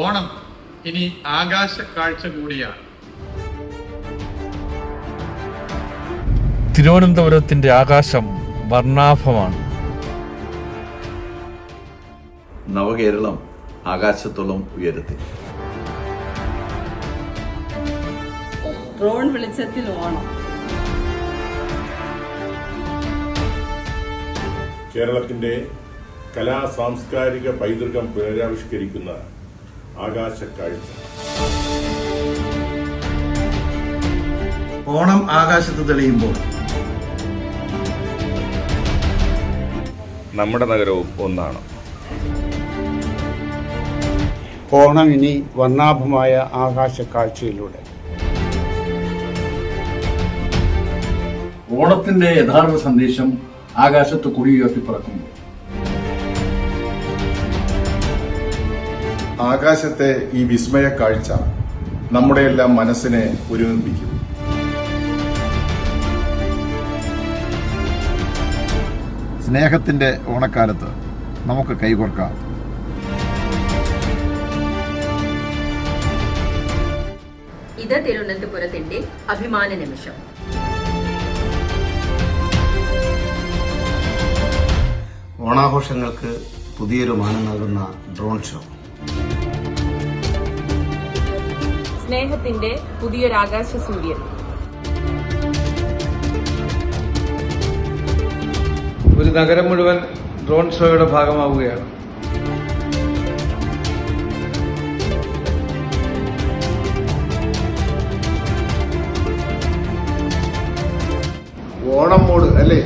ഓണം ഇനി ആകാശ കാഴ്ച കൂടിയാണ്. തിരുവനന്തപുരത്തിന്റെ ആകാശം വർണ്ണാഭമാണ്. നവകേരളം ആകാശത്തോളം ഉയരത്തിൽ. ഡ്രോൺ വെളിച്ചത്തിൽ ഓണം. കേരളത്തിന്റെ കലാ സാംസ്കാരിക പൈതൃകം പുനരാവിഷ്കരിക്കുന്ന ആകാശക്കാഴ്ച. ഓണം ആകാശത്ത് തെളിയുമ്പോൾ നമ്മുടെ നഗരവും ഒന്നാണ്. ഓണം ഇനി വർണ്ണാഭമായ ആകാശക്കാഴ്ചയിലൂടെ. ഓണത്തിന്റെ യഥാർത്ഥ സന്ദേശം ആകാശത്ത് കുടിയുയർത്തി പറക്കുമ്പോൾ ആകാശത്തെ ഈ വിസ്മയ കാഴ്ച നമ്മുടെയെല്ലാം മനസ്സിനെ ഒരുമിപ്പിക്കും. സ്നേഹത്തിന്റെ ഓണക്കാലത്ത് നമുക്ക് കൈകോർക്കാം. ഇത് തിരുവനന്തപുരത്തിന്റെ അഭിമാന നിമിഷം. ഓണാഘോഷങ്ങൾക്ക് പുതിയൊരു മാനം നൽകുന്ന ഡ്രോൺ ഷോ. സ്നേഹത്തിന്റെ പുതിയൊരു ആകാശ സൂര്യൻ. ഒരു നഗരം മുഴുവൻ ഡ്രോൺ ഷോയുടെ ഭാഗമാവുകയാണ്. ഓണം മോഡ് അല്ലേ?